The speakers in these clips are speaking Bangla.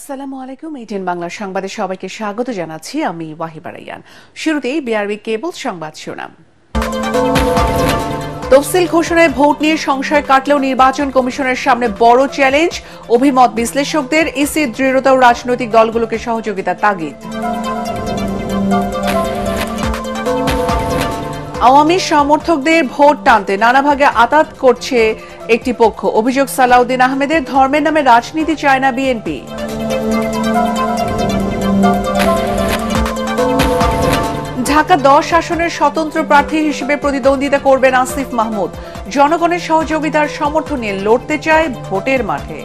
আসসালামু আলাইকুম। এটিএন বাংলা সংবাদে সবাইকে স্বাগত জানাচ্ছি। আমি ওয়াহিবা রাইয়ান। শুরুতেই বিআরবি কেবল সংবাদ শিরোনাম। তফসিল ঘোষণায় ভোট নিয়ে সংশয় কাটলেও নির্বাচন কমিশনের সামনে বড় চ্যালেঞ্জ। অভিমত বিশ্লেষকদের, ইসির দৃঢ়তা ও রাজনৈতিক দলগুলোকে সহযোগিতার তাগিদ। আওয়ামী সমর্থকদের ভোট টানতে নানা ভাগে আতাত করছে একটি পক্ষ। অভিযোগ সালাউদ্দিন আহমেদের, ধর্মের নামে রাজনীতি চায় না বিএনপি। ঢাকা 10 আসনের স্বতন্ত্র প্রার্থী হিসেবে প্রতিদ্বন্দ্বিতা করবেন আসিফ মাহমুদ। জনগণের সহযোগিতার সমর্থন নিয়ে লড়তে চায় ভোটের মাঠে।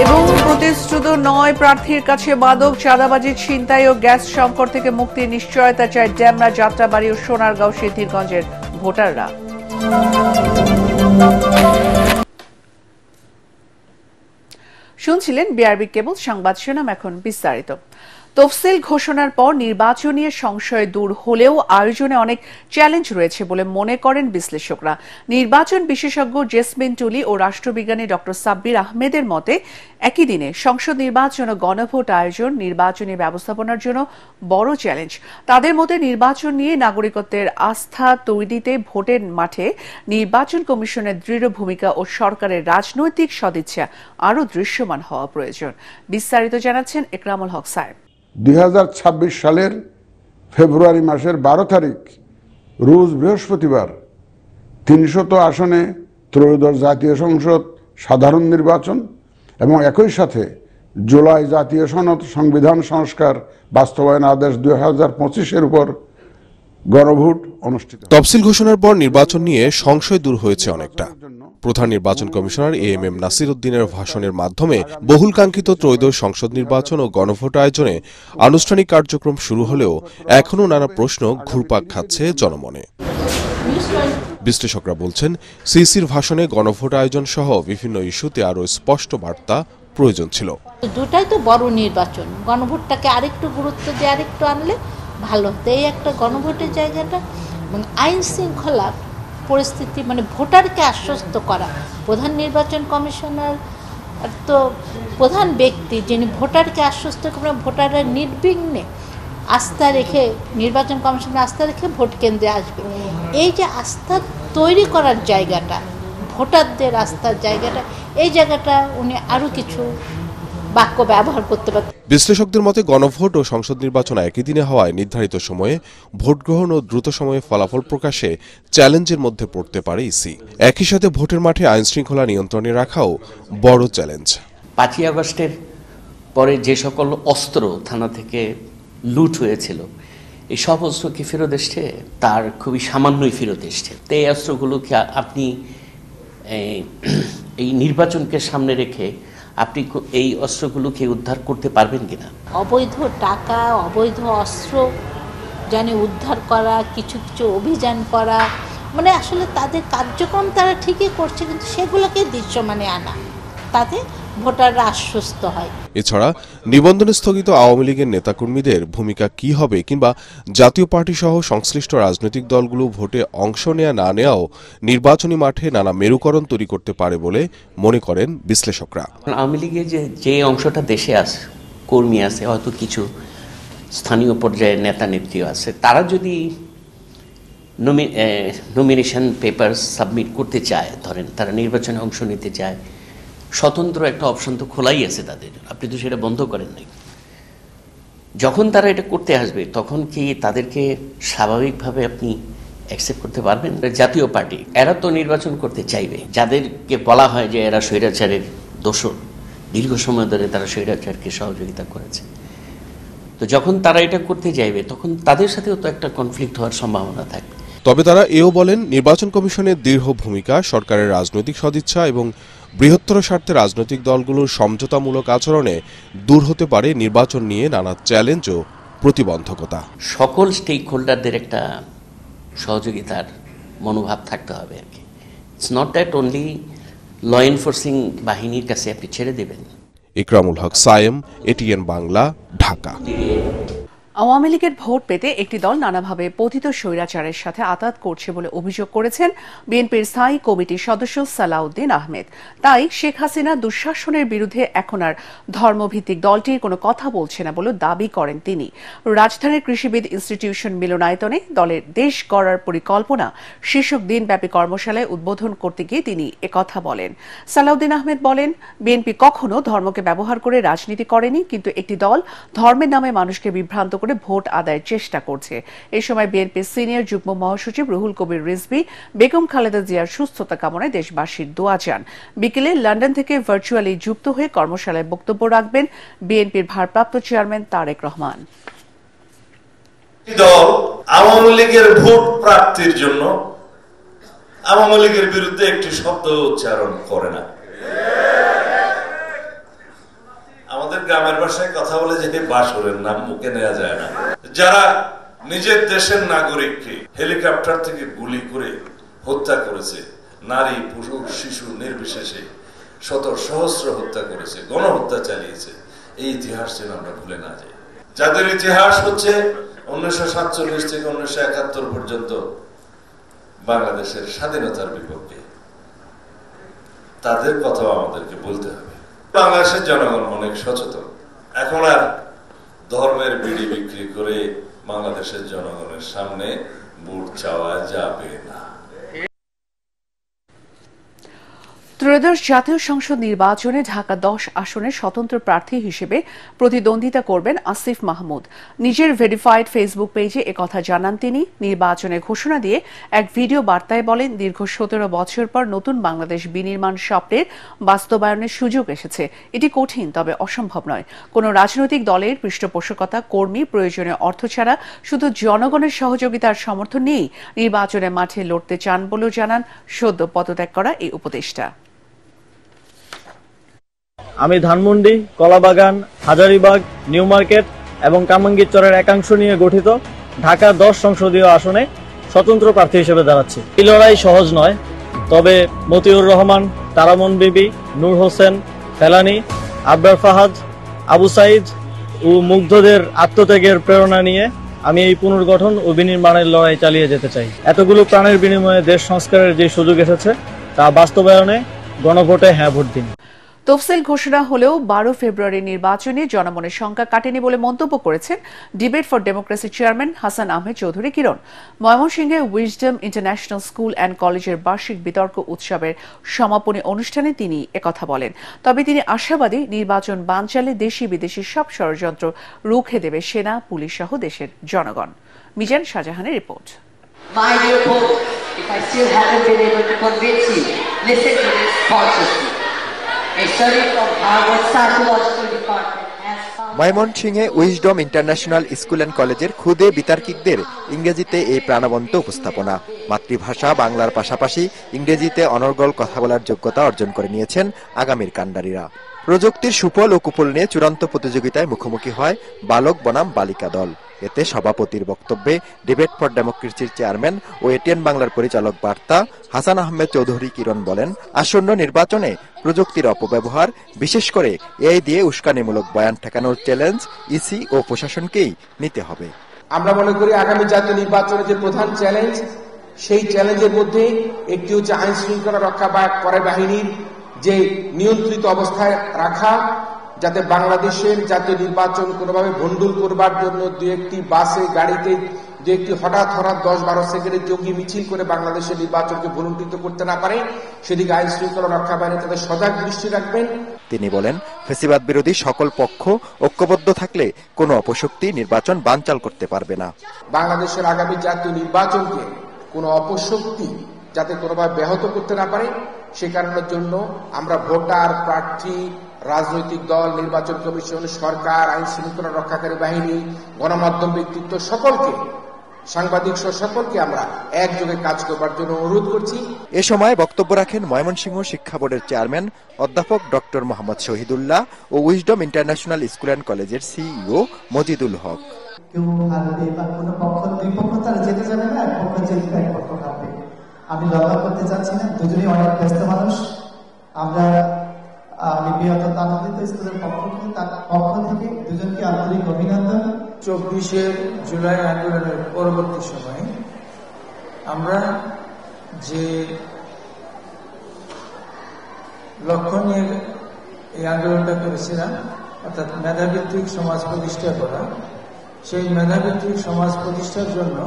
এবং প্রতিশ্রুত 9 প্রার্থীর কাছে মাদক, চাঁদাবাজি, ছিনতাই ও গ্যাস সংকট থেকে মুক্তির নিশ্চয়তা চায় ডেমরা, যাত্রাবাড়ী ও সোনারগাঁও, সিদ্ধিরগঞ্জের ভোটাররা। শুনছিলেন বিআরবি কেবল সংবাদ শিরোনাম। এখন বিস্তারিত। তফসিল ঘোষণার পর নির্বাচন নিয়ে সংশয় দূর হলেও আয়োজনে অনেক চ্যালেঞ্জ রয়েছে বলে মনে করেন বিশ্লেষকরা। নির্বাচন বিশেষজ্ঞ জেসমিন টুলি ও রাষ্ট্রবিজ্ঞানী ডক্টর সাব্বির আহমেদের মতে একই দিনে সংসদ নির্বাচন ও গণভোট আয়োজন নির্বাচনী ব্যবস্থাপনার জন্য বড় চ্যালেঞ্জ। তাদের মতে নির্বাচন নিয়ে নাগরিকত্বের আস্থা তৈরিতে ভোটের মাঠে নির্বাচন কমিশনের দৃঢ় ভূমিকা ও সরকারের রাজনৈতিক সদিচ্ছা আরও দৃশ্যমান হওয়া প্রয়োজন। বিস্তারিত জানাচ্ছেন একরামুল হক সাহেব। 2026 সালের ফেব্রুয়ারি মাসের 12 তারিখ রোজ বৃহস্পতিবার 300 আসনে ত্রয়োদশ জাতীয় সংসদ সাধারণ নির্বাচন এবং একই সাথে জুলাই জাতীয় সনদ সংবিধান সংস্কার বাস্তবায়ন আদেশ 2025-এর উপর গণভোট অনুষ্ঠিত। তফসিল ঘোষণার পর নির্বাচন নিয়ে সংশয় দূর হয়েছে অনেকটা। প্রধান নির্বাচন কমিশনার এএমএম নাসির উদ্দিনের ভাষণের মাধ্যমে বহুলকাঙ্ক্ষিত ত্রয়োদশ সংসদ নির্বাচন ও গণভোট আয়োজনে আনুষ্ঠানিক কার্যক্রম শুরু হলেও এখনও নানা প্রশ্ন ঘুরপাক খাচ্ছে জনমনে। বিশ্লেষকরা বলছেন, সিসির ভাষণে গণভোট আয়োজন সহ বিভিন্ন ইস্যুতে আরও স্পষ্ট বার্তা প্রয়োজন ছিল। দুটাই তো বড় নির্বাচন, গণভোটটাকে আরেকটু গুরুত্ব দিয়ে আরেকটু আনলে ভালো হতো। এই একটা গণভোটের জায়গাটা এবং আইন শৃঙ্খলা পরিস্থিতি, মানে ভোটারকে আশ্বস্ত করা। প্রধান নির্বাচন কমিশনার তো প্রধান ব্যক্তি, যিনি ভোটারকে আশ্বস্ত করে ভোটাররা নির্বিঘ্নে আস্থা রেখে নির্বাচন কমিশনে আস্থা রেখে ভোট কেন্দ্রে আসবে। এই যে আস্থা তৈরি করার জায়গাটা, ভোটারদের আস্থার জায়গাটা, এই জায়গাটা উনি আরও কিছু বাক্য ব্যবহার করতে পারতেন। বিশ্লেষকদের মতে গণভোট ও সংসদ নির্বাচন একই দিনে হওয়ায় নির্ধারিত সময়ে ভোট গ্রহণ ও দ্রুত সময়ে ফলাফল প্রকাশে চ্যালেঞ্জের মধ্যে পড়তে পারে ইসি। একই সাথে ভোটের মাঠে আইন শৃঙ্খলা নিয়ন্ত্রণে রাখাও বড় চ্যালেঞ্জ। 5ই আগস্টের পরে যে সকল অস্ত্র থানা থেকে লুট হয়েছিল, এই সব অস্ত্র কি ফেরত এসছে? তার খুবই সামান্যই ফেরত এসছে। তো এই অস্ত্রগুলোকে আপনি এই নির্বাচনকে সামনে রেখে আপনি এই অস্ত্রগুলোকে উদ্ধার করতে পারবেন কিনা? অবৈধ টাকা, অবৈধ অস্ত্র জানে উদ্ধার করা, কিছু কিছু অভিযান করা, মানে আসলে তাদের কার্যক্রম তারা ঠিকই করছে, কিন্তু সেগুলোকে দৃশ্যমানে আনা, তাতে ভোটাররা আশ্বস্ত হয়। এছাড়া নিবন্ধন স্থগিত আওয়ামী লীগের নেতাকর্মীদের ভূমিকা কি হবে, কিংবা জাতীয় পার্টি সহ সংশ্লিষ্ট রাজনৈতিক দলগুলো ভোটে অংশ নেয়া না নেওয়াও নির্বাচনী মাঠে নানা মেরুকরণ তৈরি করতে পারে বলে মনে করেন বিশ্লেষকরা। আওয়ামী লীগের যে অংশটা দেশে আছে, কর্মী আছে, হয়তো কিছু স্থানীয় পর্যায়ের নেতা নেত্রীও আছে, তারা যদি নমিনেশন পেপার সাবমিট করতে চায়, ধরেন তারা নির্বাচনে অংশ নিতে চায়, স্বতন্ত্র একটা অপশন তো খোলাই আছে তাদের, আপনি তো সেটা বন্ধ করেন নাই। যখন তারা এটা করতে আসবে তখন কি তাদেরকে স্বাভাবিকভাবে আপনি অ্যাকসেপ্ট করতে পারবেন? জাতীয় পার্টি এরা তো নির্বাচন করতে চাইবে, যাদেরকে বলা হয় যে এরা স্বৈরাচারের দোষর, দীর্ঘ সময় ধরে তারা স্বৈরাচারকে সহযোগিতা করেছে। তো যখন তারা এটা করতে চাইবে তখন তাদের সাথেও তো একটা কনফ্লিক্ট হওয়ার সম্ভাবনা থাকবে। তবে তারা এও বলেন, নির্বাচন কমিশনের দৃঢ় ভূমিকা, সরকারের রাজনৈতিক সদিচ্ছা এবং বৃহত্তর স্বার্থে রাজনৈতিক দলগুলোর সমঝোতামূলক আচরণে দূর হতে পারে নির্বাচন নিয়ে নানা চ্যালেঞ্জ ও প্রতিবন্ধকতা। সকল স্টেক হোল্ডারদের একটা সহযোগিতার মনোভাব থাকতে হবে আর কি। It's not that only law enforcing বাহিনীর কাছে আপনি ছেড়ে দেবেন। ইকরামুল হক সায়েম, এটিএন বাংলা, ঢাকা। আওয়ামী লীগের ভোট পেতে একটি দল নানাভাবে পতিত স্বৈরাচারের সাথে আতাত করছে বলে অভিযোগ করেছেন বিএনপির স্থায়ী কমিটির সদস্য সালাউদ্দিন আহমেদ। তাই শেখ হাসিনা দুঃশাসনের বিরুদ্ধে এখন আর ধর্মভিত্তিক দলটির কোনো কথা বলছে না বলে দাবি করেন তিনি। রাজধানীর কৃষিবিদ ইনস্টিটিউশন মিলনায়তনে দলের দেশ গড়ার পরিকল্পনা শীর্ষক দিনব্যাপী কর্মশালায় উদ্বোধন করতে গিয়ে তিনি একথা বলেন। সালাউদ্দিন আহমেদ বলেন, বিএনপি কখনো ধর্মকে ব্যবহার করে রাজনীতি করেনি, কিন্তু একটি দল ধর্মের নামে মানুষকে বিভ্রান্ত করে ভোট আদায়ের চেষ্টা করছে। এই সময় বিএনপির সিনিয়র যুগ্ম মহাসচিব রুহুল কবির রিজভী বেগম খালেদা জিয়ার সুস্থতা কামনায় দেশবাসীর দোয়া চান। বিকেলে লন্ডন থেকে ভার্চুয়ালি যুক্ত হয়ে কর্মশালায় বক্তব্য রাখবেন বিএনপির ভারপ্রাপ্ত চেয়ারম্যান তারেক রহমান। দল আওয়ামী লীগের ভোট প্রাপ্তির জন্য আওয়ামী লীগের বিরুদ্ধে একটি শব্দ উচ্চারণ করে না। আমাদের গ্রামের ভাষায় কথা বলে যে বাসরের নাম মুখে নেওয়া যায় না। যারা নিজের দেশের নাগরিককে হেলিকপ্টার থেকে গুলি করে হত্যা করেছে, নারী পুরুষ শিশু নির্বিশেষে শত সহস্র হত্যা করেছে, গণহত্যা চালিয়েছে, এই ইতিহাস যেন আমরা ভুলে না যাই। যাদের ইতিহাস হচ্ছে 1947 থেকে 1971 পর্যন্ত বাংলাদেশের স্বাধীনতার বিপক্ষে, তাদের কথাও আমাদেরকে বলতে হবে। বাংলাদেশের জনগণ অনেক সচেতন। এখন আর ধর্মের বিড়ি বিক্রি করে বাংলাদেশের জনগণের সামনে ভোট চাওয়া যাবে না। ত্রয়োদশ জাতীয় সংসদ নির্বাচনে ঢাকা 10 আসনের স্বতন্ত্র প্রার্থী হিসেবে প্রতিদ্বন্দ্বিতা করবেন আসিফ মাহমুদ। নিজের ভেরিফাইড ফেসবুক পেজে একথা জানান তিনি। নির্বাচনের ঘোষণা দিয়ে এক ভিডিও বার্তায় বলেন, দীর্ঘ 17 বছর পর নতুন বাংলাদেশ বিনির্মাণ স্বপ্নের বাস্তবায়নের সুযোগ এসেছে। এটি কঠিন, তবে অসম্ভব নয়। কোনো রাজনৈতিক দলের পৃষ্ঠপোষকতা, কর্মী, প্রয়োজনীয় অর্থ ছাড়া শুধু জনগণের সহযোগিতার সমর্থন নিয়েই নির্বাচনের মাঠে লড়তে চান বলেও জানান সদ্য পদত্যাগ করা এই উপদেষ্টা। আমি ধানমন্ডি, কলাবাগান, হাজারীবাগ, নিউ মার্কেট এবং কামাঙ্গীরচরের একাংশ নিয়ে গঠিত ঢাকা 10 সংসদীয় আসনে স্বতন্ত্র প্রার্থী হিসেবে দাঁড়াচ্ছি। এই লড়াই সহজ নয়, তবে মতিউর রহমান, তারামন বিবি, নূর হোসেন, ফেলানি, আবরার ফাহাদ, আবু সাইদ ও মুগ্ধদের আত্মত্যাগের প্রেরণা নিয়ে আমি এই পুনর্গঠন ও বিনির্মাণের লড়াই চালিয়ে যেতে চাই। এতগুলো প্রাণের বিনিময়ে দেশ সংস্কারের যে সুযোগ এসেছে তা বাস্তবায়নে গণভোটে হ্যাঁ ভোট দিন। তফসিল ঘোষণা হলেও 12 ফেব্রুয়ারি নির্বাচনে জনমনের শঙ্কা কাটেনি বলে মন্তব্য করেছেন debate for democracy chairman Hasan Ahmed Chowdhury Kiran. ময়মনসিংহে উইজডম ইন্টারন্যাশনাল স্কুল অ্যান্ড কলেজের বার্ষিক বিতর্ক উৎসবের সমাপনী অনুষ্ঠানে তিনি একথা বলেন। তবে তিনি আশাবাদী, নির্বাচন বানচালে দেশি বিদেশি সব ষড়যন্ত্র রুখে দেবে সেনা, পুলিশ সহ দেশের জনগণ। মিজান শাহজাহানের report. My dear Pope, if I still haven't been able to convince you, listen to this consciously. A study from Harvard Psychological Department has found... ময়মনসিংহে উইজডম ইন্টারন্যাশনাল স্কুল অ্যান্ড কলেজের খুদে বিতার্কিকদের ইংরেজিতে এই প্রাণবন্ত উপস্থাপনা। মাতৃভাষা বাংলার পাশাপাশি ইংরেজিতে অনর্গল কথা বলার যোগ্যতা অর্জন করে নিয়েছেন আগামীর কাণ্ডারীরা। প্রযুক্তির সুফল ও কুফল নিয়ে চূড়ান্ত প্রতিযোগিতায় মুখোমুখি হয় বালক বনাম বালিকা দল। এতে সভাপতির বক্তব্যে ডিবেট ফর ডেমোক্রেসির চেয়ারম্যান ও এটিএন বাংলার পরিচালক বার্তা হাসান আহমেদ চৌধুরী কিরণ বলেন, আসন্ন নির্বাচনে প্রযুক্তির অপব্যবহার, বিশেষ করে এআই দিয়ে উস্কানিমূলক বয়ান ঠেকানোর চ্যালেঞ্জ ইসি ও প্রশাসনকেই নিতে হবে। আমরা মনে করি আগামী জাতীয় নির্বাচনে যে প্রধান চ্যালেঞ্জ, সেই চ্যালেঞ্জের মধ্যে একটি হচ্ছে আইন শৃঙ্খলা রক্ষা করে বাহিনীর যে নিয়ন্ত্রিত অবস্থায় রাখা, যাতে বাংলাদেশের জাতীয় নির্বাচন কোনোভাবে ভণ্ডুল করবার জন্য দু একটি বাসে গাড়িতে দু একটি হঠাৎ 10-12 সেকেন্ডে জঙ্গি মিছিল করে বাংলাদেশের নির্বাচনকে ভুলুণ্ঠিত করতে না পারে, সেদিকে আইন শৃঙ্খলা রক্ষা বাহিনী তাদের সজাগ দৃষ্টি রাখবেন। তিনি বলেন, ফ্যাসিবাদ বিরোধী সকল পক্ষ ঐক্যবদ্ধ থাকলে কোনো অপশক্তি নির্বাচন বানচাল করতে পারবে না। বাংলাদেশের আগামী জাতীয় নির্বাচনকে কোনো অপশক্তি যাতে কোনোভাবে ব্যাহত করতে না পারে, সে কারণের জন্য আমরা ভোটার, প্রার্থী, রাজনৈতিক দল, নির্বাচন কমিশন, সরকার, আইন শৃঙ্খলা রক্ষাকারী বাহিনী, গণমাধ্যম ব্যক্তিত্ব সকলকে, সাংবাদিক সকলকে আমরা একযোগে কাজ করবার জন্য অনুরোধ করছি। এ সময় বক্তব্য রাখেন ময়মনসিংহ শিক্ষা বোর্ডের চেয়ারম্যান অধ্যাপক ডক্টর মোহাম্মদ শহীদুল্লাহ ও উইজডম ইন্টারন্যাশনাল স্কুল অ্যান্ড কলেজের সিইও মজিদুল হক। কেউ হারবে বা কোনো পক্ষ, দুই পক্ষ তারা যেতে যাবে না, এক পক্ষ জিতবে, এক পক্ষ হারবে। আমি লড়াই করতে চাচ্ছি না, দুজনেই অনেক ব্যস্ত মানুষ। আমরা বিপিএত তানন্দিত স্কুলের পক্ষ থেকে দুজনকে আন্তরিক অভিনন্দন, 24 জুলাই আন্দোলনের পরবর্তী সময়ে আমরা যে লক্ষ্য নিয়ে এই আন্দোলনটা করেছিলাম, অর্থাৎ মেধাভিত্তিক সমাজ প্রতিষ্ঠা করা, সেই মেধাভিত্তিক সমাজ প্রতিষ্ঠার জন্য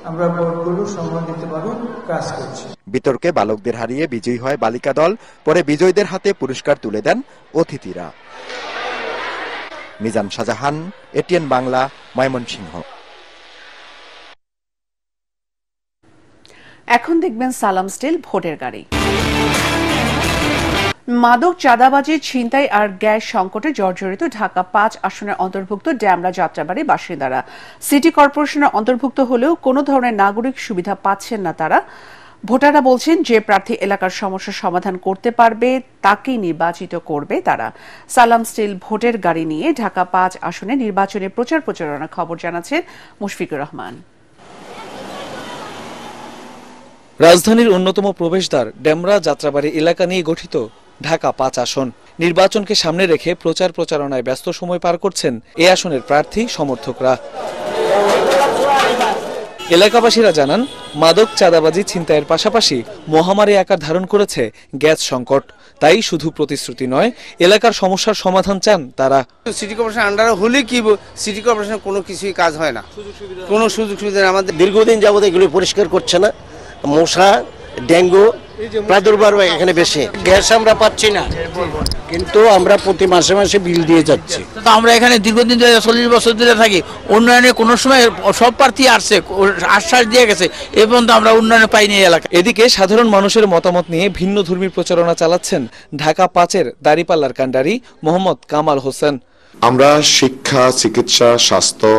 আমরা বোর্ডগুলো সম্মিলিতভাবে কাজ করছি। বিতর্কে বালকদের হারিয়ে বিজয়ী হয় বালিকা দল, পরে বিজয়ীদের হাতে পুরস্কার তুলে দেন অতিথিরা। মিজান শাহজাহান, এটিএন বাংলা, ময়মনসিংহ। এখন দেখবেন সালাম স্টিল ভোটের গাড়ি। মাদক, চাঁদাবাজি, ছিনতাই আর গ্যাস সংকটে জর্জরিত ঢাকা 5 আসনের অন্তর্ভুক্ত ড্যামরা যাত্রাবাড়ির বাসিন্দারা। সিটি কর্পোরেশনের অন্তর্ভুক্ত হলেও কোনো ধরনের নাগরিক সুবিধা পাচ্ছেন না তারা। ভোটাররা বলছেন যে প্রার্থী এলাকার সমস্যার সমাধান করতে পারবে তাকেই নির্বাচিত করবে তারা। সালাম স্টিল ভোটের গাড়ি নিয়ে ঢাকা 5 আসনে নির্বাচনে প্রচারণা খবর জানাচ্ছেন মুশফিকুর রহমান। রাজধানীর অন্যতম প্রবেশদ্বার ড্যামরা যাত্রাবাড়ি এলাকা নিয়ে গঠিত ঢাকা 5 আসন। নির্বাচনকে সামনে রেখে প্রচারণায় ব্যস্ত সময় পার করছেন এই আসনের প্রার্থী সমর্থকরা। এলাকাবাসীরা জানান, মাদক, চাঁদাবাজি, ছিনতাইয়ের পাশাপাশি মহামারী আকার ধারণ করেছে গ্যাস সংকট। তাই শুধু প্রতিশ্রুতি নয়, এলাকার সমস্যার সমাধান চান তারা। সিটি কর্পোরেশন আন্ডারে হলে কি সিটি কর্পোরেশন কোনো কিছুই কাজ হয় না, কোনো সুযোগ সুবিধা আমাদের দীর্ঘদিন যাবত এগুলো পরিষ্কার করছে না। মশা, ডেঙ্গু প্রাদুর্ভাব এখানে বেশি। গ্যাস আমরা পাচ্ছি না, কিন্তু আমরা প্রতি মাসে মাসে বিল দিয়ে যাচ্ছি। আমরা এখানে দীর্ঘদিন ধরে 40 বছর ধরে থাকি। উন্নয়নে কোনো সময় সব প্রার্থী আসছে, আশ্বাস দিয়ে গেছে, এ পর্যন্ত আমরা উন্নয়নে পাইনি এলাকা। এদিকে সাধারণ মানুষের মতামত নিয়ে ভিন্ন ধর্মী প্রচারণা চালাচ্ছেন ঢাকা 5-এর দাঁড়িপাল্লার কাণ্ডারি মোহাম্মদ কামাল হোসেন। আমরা শিক্ষা, চিকিৎসা, স্বাস্থ্য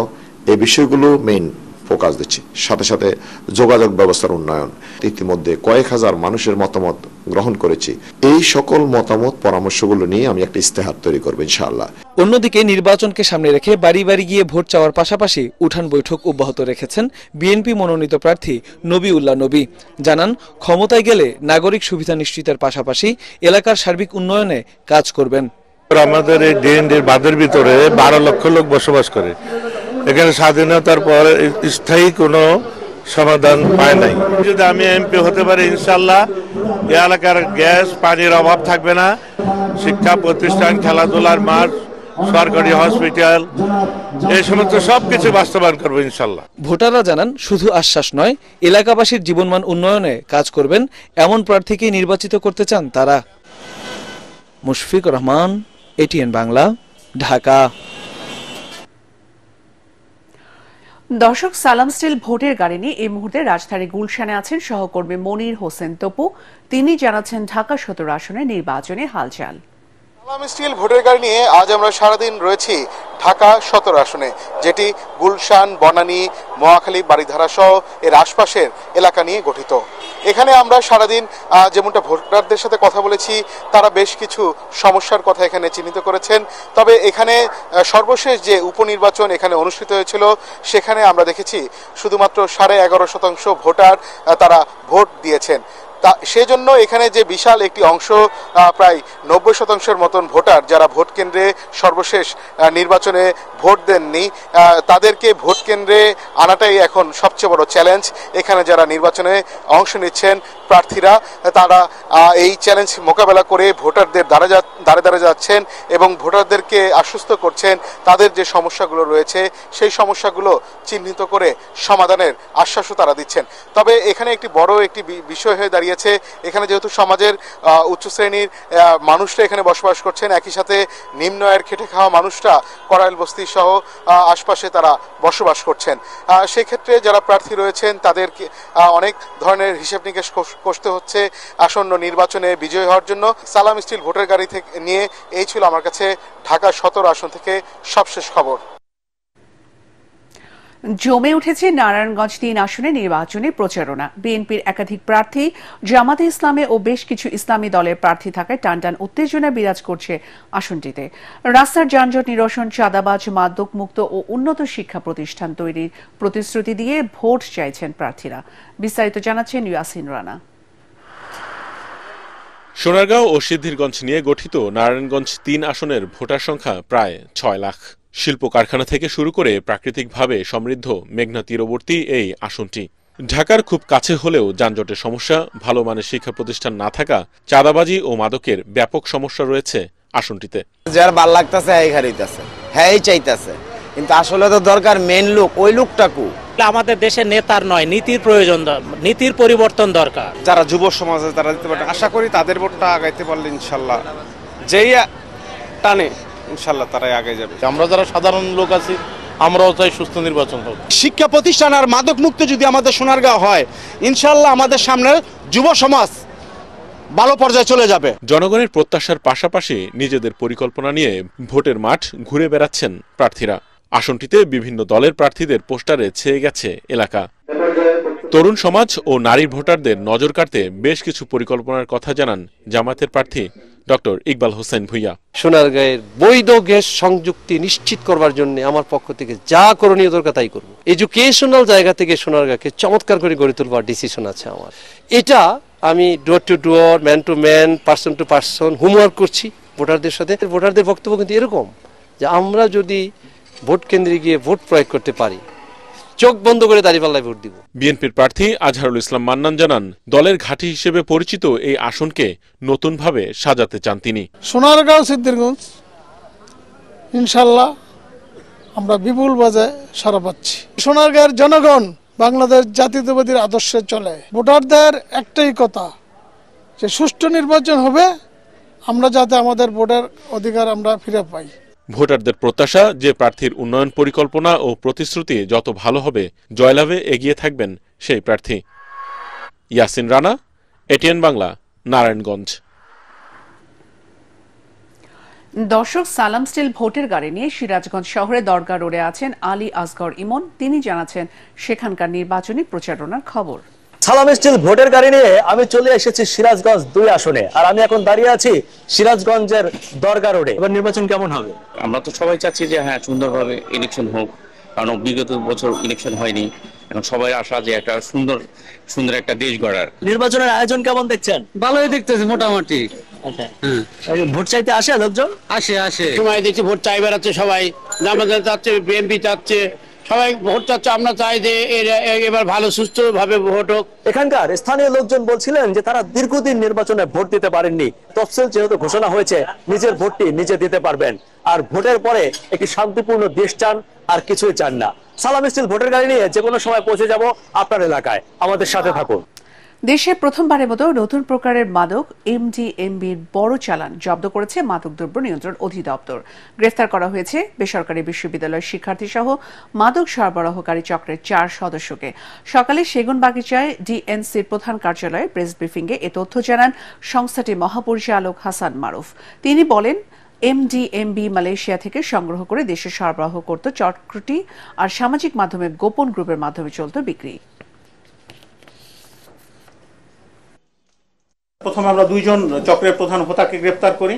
এই বিষয়গুলো মেইন ফোকাস দিচ্ছি, সাথে সাথে যোগাযোগ ব্যবস্থার উন্নয়ন। ইতিমধ্যে কয়েক হাজার মানুষের মতামত গ্রহণ করেছি। এই সকল মতামত পরামর্শগুলো নিয়ে আমি একটা ইস্তেহার তৈরি করব ইনশাআল্লাহ। অন্যদিকে নির্বাচনকে সামনে রেখে বাড়ি বাড়ি গিয়ে ভোট চাওয়ার পাশাপাশি উঠান বৈঠক অব্যাহত রেখেছেন বিএনপি মনোনীত প্রার্থী নবীউল্লাহ নবী। জানান, ক্ষমতায় গেলে নাগরিক সুবিধা নিশ্চিতের পাশাপাশি এলাকার সার্বিক উন্নয়নে কাজ করবেন। আমাদের এই ডিএনডির বাঁধের ভিতরে 12 লক্ষ লোক বসবাস করে। এখানে স্বাধীনতার পর স্থায়ী কোনো সমাধান পায় নাই। যদি আমি এমপি হতে পারি, ইনশাল্লাহ এই এলাকার গ্যাস, পানির অভাব থাকবে না। শিক্ষা প্রতিষ্ঠান, খেলাধুলার মাঠ, সরকারি হসপিটাল, এই সমস্ত সবকিছু বাস্তবায়ন করবো ইনশাল্লাহ। ভোটাররা জানান, শুধু আশ্বাস নয়, এলাকাবাসীর জীবনমান উন্নয়নে কাজ করবেন এমন প্রার্থীকে নির্বাচিত করতে চান তারা। মুশফিকুর রহমান, এটিএন বাংলা, ঢাকা। দর্শক, সালাম স্টিল ভোটের গাড়ি নিয়ে এই মুহূর্তে রাজধানী গুলশানে আছেন সহকর্মী মনির হোসেন তপু। তিনি জানাচ্ছেন ঢাকা 17 আসনের নির্বাচনে হালচাল। সালাম স্টিল ভোটের গাড়ি নিয়ে আজ আমরা সারাদিন রয়েছি ঢাকা 17 আসনে, যেটি গুলশান, বনানী, মহাখালী, বারিধারা সহ এর আশপাশের এলাকা নিয়ে গঠিত। এখানে আমরা সারাদিন যেমনটা ভোটারদের সাথে কথা বলেছি, তারা বেশ কিছু সমস্যার কথা এখানে চিহ্নিত করেছেন। তবে এখানে সর্বশেষ যে উপনির্বাচন এখানে অনুষ্ঠিত হয়েছিল, সেখানে আমরা দেখেছি শুধুমাত্র 11.5% ভোটার তারা ভোট দিয়েছেন। সেজন্য এখানে যে বিশাল একটি অংশ, প্রায় 90% মতন ভোটার যারা ভোট কেন্দ্রে সর্বশেষ নির্বাচনে ভোট দেননি, তাদেরকে ভোট কেন্দ্রে আনাটাই এখন সবচেয়ে বড় চ্যালেঞ্জ। এখানে যারা নির্বাচনে অংশ নিচ্ছেন প্রার্থীরা, তারা এই চ্যালেঞ্জ মোকাবেলা করে ভোটারদের দ্বারে যাচ্ছেন এবং ভোটারদেরকে আশ্বস্ত করছেন তাদের যে সমস্যাগুলো রয়েছে সেই সমস্যাগুলো চিহ্নিত করে সমাধানের আশ্বাসও তারা দিচ্ছেন। তবে এখানে একটি বড় একটি বিষয় হয়ে দাঁড়িয়েছে, এখানে যেহেতু সমাজের উচ্চ শ্রেণীর মানুষরা এখানে বসবাস করছেন, একই সাথে নিম্ন আয়ের খেটে খাওয়া মানুষরা করাইল বস্তি সহ আশপাশে তারা বসবাস করছেন। সেক্ষেত্রে যারা প্রার্থী রয়েছেন তাদেরকে অনেক ধরনের হিসেব নিকেশ করতে হচ্ছে আসন্ন নির্বাচনে বিজয়ী হওয়ার জন্য। সালাম স্টিল ভোটের গাড়ি থেকে নিয়ে এই ছিল আমার কাছে ঢাকা 17 আসন থেকে সবশেষ খবর। জমে উঠেছে নারায়ণগঞ্জ 3 আসনে নির্বাচনী প্রচারণা। বিএনপির একাধিক প্রার্থী, জামাতে ইসলামে ও বেশ কিছু ইসলামী দলের প্রার্থী থাকায় টানটান উত্তেজনা বিরাজ করছে আসনটিতে। রাস্তার যানজট নিরসন, চাঁদাবাজ, মাদক মুক্ত ও উন্নত শিক্ষা প্রতিষ্ঠান তৈরির প্রতিশ্রুতি দিয়ে ভোট চাইছেন প্রার্থীরা। বিস্তারিত জানাচ্ছেন ইয়াসিন রানা। সোনারগাঁও ও সিদ্ধিরগঞ্জ নিয়ে গঠিত নারায়ণগঞ্জ 3 আসনের ভোটার সংখ্যা প্রায় 6 লাখ। শিল্প কারখানা থেকে শুরু করে প্রাকৃতিকভাবে সমৃদ্ধ মেঘনা তীরবর্তী এই আসনটি ঢাকার খুব কাছে হলেও যানজটের সমস্যা, ভালো মানের শিক্ষা প্রতিষ্ঠান না থাকা, চাঁদাবাজি ও মাদকের ব্যাপক সমস্যা রয়েছে আসনটিতে। যার ভাল লাগতেছে এই হারিতেছে, হ্যাঁ চাইতেছে, কিন্তু আসলে তো দরকার মেন লোক, ওই লোকটাকু। আমাদের দেশে নেতার নয়, নীতির প্রয়োজন, নীতির পরিবর্তন দরকার। যারা যুব সমাজে তারা দিতে পারে, আশা করি তাদের ভোটটা আগাইতে পারলে ইনশাল্লাহ যেই টানে ইনশাল্লাহ তারাই আগে যাবে। আমরা যারা সাধারণ লোক আছি আমরাও চাই সুস্থ নির্বাচন হোক। শিক্ষা প্রতিষ্ঠান আর মাদক মুক্ত যদি আমাদের সোনারগাঁও হয়, ইনশাল্লাহ আমাদের সামনে যুব সমাজ ভালো পর্যায়ে চলে যাবে। জনগণের প্রত্যাশার পাশাপাশি নিজেদের পরিকল্পনা নিয়ে ভোটের মাঠ ঘুরে বেড়াচ্ছেন প্রার্থীরা। আসনটিতে বিভিন্ন দলের প্রার্থীদের পোস্টারে ছেয়ে গেছে এলাকা। তরুণ সমাজ ও নারী ভোটারদের নজর কাড়তে বেশ কিছু পরিকল্পনার কথা জানান জামায়াতের প্রার্থী ডক্টর ইকবাল হোসেন ভুইয়া। সোনারগাঁয়ের বৈধ গ্যাস সংযুক্তি নিশ্চিত করবার জন্য আমার পক্ষ থেকে যা করণীয় দরকার তাই করব। এডুকেশনাল জায়গা থেকে সোনারগাঁকে চমৎকার করে গড়ে তোলবার ডিসিশন আছে আমার। এটা আমি door to door, man to man, person to person homework করছি ভোটারদের সাথে। ভোটারদের বক্তব্য কিন্তু এরকম যে আমরা যদি ভোট কেন্দ্রে গিয়ে ভোট প্রয়োগ করতে পারি, চোখ বন্ধ করে দাঁড়িপাল্লায় ভোট দিব। বিএনপির প্রার্থী আজহারুল ইসলাম মান্নান জানান, দলের ঘাঁটি হিসেবে পরিচিত এই আসনকে নতুনভাবে সাজাতে চান তিনি। সোনারগাঁও সিদ্ধিরগঞ্জ ইনশাল্লাহ আমরা বিপুল বাজায় সারা পাচ্ছি। সোনারগাঁয়ের জনগণ বাংলাদেশ জাতীয়তাবাদীর আদর্শে চলে। ভোটারদের একটাই কথা যে সুষ্ঠু নির্বাচন হবে, আমরা যাতে আমাদের ভোটের অধিকার আমরা ফিরে পাই। ভোটারদের প্রত্যাশা যে প্রার্থীর উন্নয়ন পরিকল্পনা ও প্রতিশ্রুতি যত ভালো হবে, জয়লাভে এগিয়ে থাকবেন সেই প্রার্থী। ইয়াসিন রানা, এটিএন বাংলা, নারায়ণগঞ্জ। দর্শক, সালাম স্টিল ভোটের গাড়ি নিয়ে সিরাজগঞ্জ শহরে দরগা রোডে আছেন আলী আসগর ইমন। তিনি জানাচ্ছেন সেখানকার নির্বাচনী প্রচারণার খবর। সালাম স্টিল ভোটের গাড়ি নিয়ে আমি চলে এসেছি সিরাজগঞ্জ 2 আসনে, আর আমি এখন দাঁড়িয়ে আছি সিরাজগঞ্জের দরগা রোডে। এবার নির্বাচন কেমন হবে? আমরা তো সবাই চাচ্ছি যে হ্যাঁ সুন্দরভাবে ইলেকশন হোক, কারণ বিগত বছর ইলেকশন হয়নি। এখন সবাই আশা যে একটা সুন্দর একটা দেশ গড়ার। নির্বাচনের আয়োজন কেমন দেখছেন? ভালোই দেখতেছি মোটামুটি। ভোট চাইতে আসে লোকজন? আসে সময় দেখছি ভোট চাই বেড়াচ্ছে সবাই, জামায়াত চাচ্ছে, বিএনপি চাচ্ছে, সবাই ভোট চাচ্ছে। আমরা চাই যে এবার ভালো সুস্থ ভাবে ভোট হোক। এখানকার স্থানীয় লোকজন বলছিলেন যে তারা দীর্ঘদিন নির্বাচনে ভোট দিতে পারেননি। তফসিল যেহেতু ঘোষণা হয়েছে, নিজের ভোটটি নিজে দিতে পারবেন। আর ভোটের পরে একটি শান্তিপূর্ণ দেশ চান, আর কিছুই চান না। সালাম স্টিল ভোটের গাড়ি নিয়ে যে কোনো সময় পৌঁছে যাব আপনার এলাকায়। আমাদের সাথে থাকুন। দেশে প্রথমবারের মতো নতুন প্রকারের মাদক এমডিএমবির বড় চালান জব্দ করেছে মাদকদ্রব্য নিয়ন্ত্রণ অধিদপ্তর। গ্রেফতার করা হয়েছে বেসরকারি বিশ্ববিদ্যালয়ের শিক্ষার্থী সহ মাদক সরবরাহকারী চক্রের 4 সদস্যকে। সকালে সেগুনবাগিচায় ডিএনসির প্রধান কার্যালয়ে প্রেস ব্রিফিংয়ে এ তথ্য জানান সংস্থাটির মহাপরিচালক হাসান মারুফ। তিনি বলেন, এমডিএমবি মালয়েশিয়া থেকে সংগ্রহ করে দেশে সরবরাহ করত চক্রটি, আর সামাজিক মাধ্যমে গোপন গ্রুপের মাধ্যমে চলত বিক্রি। প্রথমে আমরা 2 জন চক্রের প্রধান হোতাকে গ্রেপ্তার করি।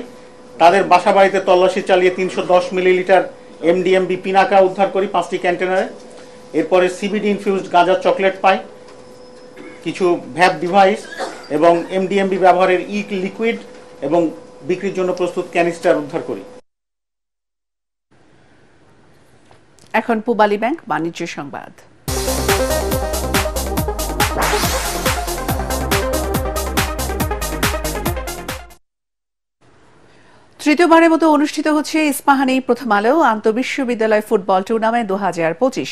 তাদের বাসা বাড়িতে তল্লাশি চালিয়ে 310 মিলিলিটার এমডিএমবি পিনাকা উদ্ধার করি 5টি কন্টেনারে। এরপরে সিবিডি ইনফিউজড গাঁজার চকলেট পাই, কিছু ভ্যাপ ডিভাইস এবং এমডিএমবি ব্যবহারের লিকুইড এবং বিক্রির জন্য প্রস্তুত ক্যানিস্টার উদ্ধার করি। এখন পূবালী ব্যাংক বাণিজ্য সংবাদ। তৃতীয়বারের মতো অনুষ্ঠিত হচ্ছে ইস্পাহানি প্রথম আলো আন্তঃবিশ্ববিদ্যালয় ফুটবল টুর্নামেন্ট 2025।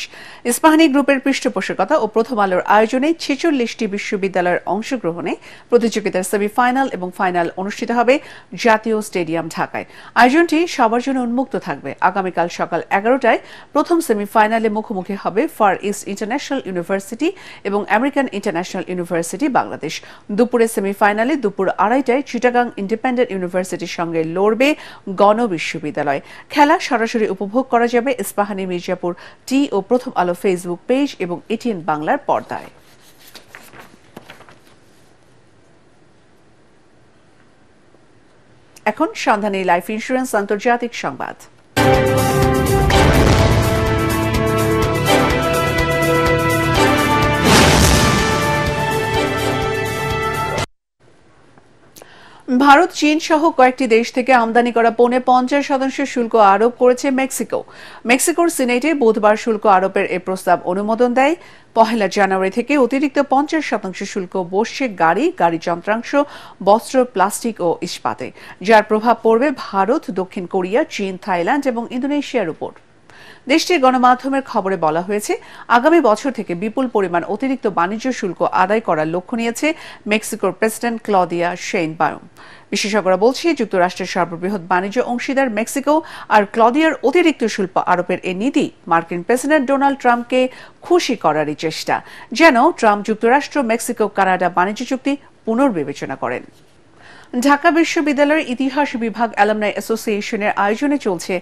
ইস্পাহানি গ্রুপের পৃষ্ঠপোষকতা ও প্রথম আলোর আয়োজনে 46টি বিশ্ববিদ্যালয়ের অংশগ্রহণে প্রতিযোগিতার সেমিফাইনাল এবং ফাইনাল অনুষ্ঠিত হবে জাতীয় স্টেডিয়াম ঢাকায়। আয়োজনটি সবার জন্য উন্মুক্ত থাকবে। আগামীকাল সকাল 11টায় প্রথম সেমিফাইনালে মুখোমুখি হবে ফার ইস্ট ইন্টারন্যাশনাল ইউনিভার্সিটি এবং আমেরিকান ইন্টারন্যাশনাল ইউনিভার্সিটি বাংলাদেশ। দুপুরে সেমিফাইনালে দুপুর 2:30টায় চিটাগাং ইন্ডিপেন্ডেন্ট ইউনিভার্সিটির সঙ্গে লড়বে গণ বিশ্ববিদ্যালয়। খেলা সরাসরি উপভোগ করা যাবে ইস্পাহানি মির্জাপুর টি ও প্রথম আলো ফেসবুক পেজ এবং এটিএন বাংলার পর্দায়। এখন সন্ধানী লাইফ ইন্স্যুরেন্স আন্তর্জাতিক সংবাদ। ভারত, চীন সহ কয়েকটি দেশ থেকে আমদানি করা পণ্যে 50% শুল্ক আরোপ করেছে মেক্সিকো। মেক্সিকোর সিনেটে বুধবার শুল্ক আরোপের এ প্রস্তাব অনুমোদন দেয়। 1 জানুয়ারি থেকে অতিরিক্ত 50% শুল্ক বসছে গাড়ি, গাড়ি যন্ত্রাংশ, বস্ত্র, প্লাস্টিক ও ইস্পাতে, যার প্রভাব পড়বে ভারত, দক্ষিণ কোরিয়া, চীন, থাইল্যান্ড এবং ইন্দোনেশিয়ার উপর। দেশটির গণমাধ্যমের খবরে বলা হয়েছে, আগামী বছর থেকে বিপুল পরিমাণ অতিরিক্ত বাণিজ্য শুল্ক আদায় করার লক্ষ্য নিয়েছে মেক্সিকোর প্রেসিডেন্ট ক্লদিয়া শেইনবাউম। বিশেষজ্ঞরা বলছে, যুক্তরাষ্ট্রের সর্ববৃহৎ বাণিজ্য অংশীদার মেক্সিকো আর ক্লদিয়ার অতিরিক্ত শুল্ক আরোপের এই নীতি মার্কিন প্রেসিডেন্ট ডোনাল্ড ট্রাম্পকে খুশি করারই চেষ্টা, যেন ট্রাম্প যুক্তরাষ্ট্র মেক্সিকো কানাডা বাণিজ্য চুক্তি পুনর্বিবেচনা করেন। ঢাকা বিশ্ববিদ্যালয়ের ইতিহাস বিভাগ অ্যালামনাই অ্যাসোসিয়েশনের আয়োজনে চলছে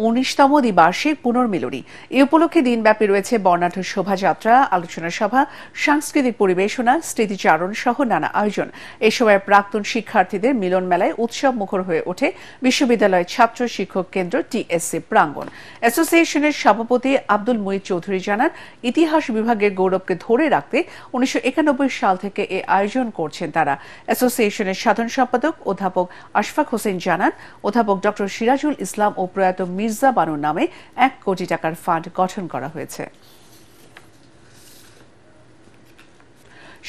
19তম দ্বিবার্ষিক পুনর্মিলনী। এ উপলক্ষে দিনব্যাপী রয়েছে বর্ণাঢ্য শোভাযাত্রা, আলোচনা সভা, সাংস্কৃতিক পরিবেশনা, স্মৃতিচারণ সহ নানা আয়োজন। এ সময় প্রাক্তন শিক্ষার্থীদের মিলন মেলায় উৎসব মুখর হয়ে ওঠে বিশ্ববিদ্যালয়ের ছাত্র শিক্ষক কেন্দ্র টিএসসি প্রাঙ্গণ। অ্যাসোসিয়েশনের সভাপতি আব্দুল মুঈদ চৌধুরী জানান, ইতিহাস বিভাগের গৌরবকে ধরে রাখতে 1991 সাল থেকে এ আয়োজন করছেন তারা। অ্যাসোসিয়েশনের সাধারণ সম্পাদক অধ্যাপক আশফাক হোসেন জানান, অধ্যাপক ডক্টর সিরাজুল ইসলাম ও প্রয়াত মির্জা বানুর নামে 1 কোটি টাকার ফান্ড গঠন করা হয়েছে।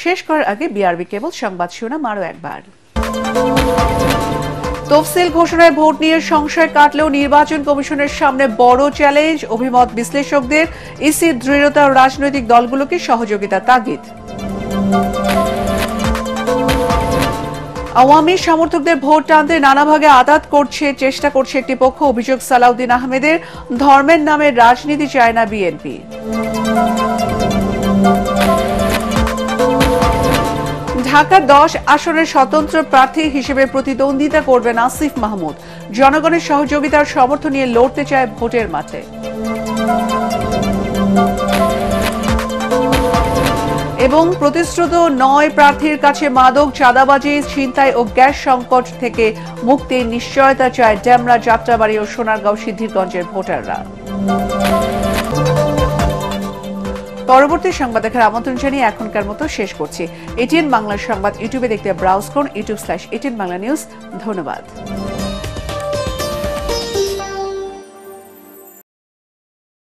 শেষ করার আগে বিআরবি কেবল সংবাদ শিরোনাম আরও একবার। তফসিল ঘোষণায় ভোট নিয়ে সংশয় কাটলেও নির্বাচন কমিশনের সামনে বড় চ্যালেঞ্জ, অভিমত বিশ্লেষকদের। ইসির দৃঢ়তা রাজনৈতিক দলগুলোকে সহযোগিতা তাগিদ। আওয়ামী সমর্থকদের ভোট টানতে নানা ভাগে আঘাত চেষ্টা করছে একটি পক্ষ, অভিযোগ সালাউদ্দিন আহমেদের। ধর্মের নামে রাজনীতি চায় না বিএনপি। ঢাকা 10 আসনের স্বতন্ত্র প্রার্থী হিসেবে প্রতিদ্বন্দ্বিতা করবেন আসিফ মাহমুদ। জনগণের সহযোগিতার সমর্থন নিয়ে লড়তে চায় ভোটের মাঠে। এবং প্রতিশ্রুত 9 প্রার্থীর কাছে মাদক, চাঁদাবাজি, ছিনতাই ও গ্যাস সংকট থেকে মুক্তির নিশ্চয়তা চায় ডেমরা, যাত্রাবাড়ী ও সোনারগাঁও সিদ্ধিরগঞ্জের ভোটাররা। পরবর্তী সংবাদ দেখার আমন্ত্রণ জানিয়ে এখনকার মতো শেষ করছি। এটিএন বাংলা সংবাদ ইউটিউবে দেখতে ব্রাউজ করুন, youtube/ATN Bangla News। ধন্যবাদ।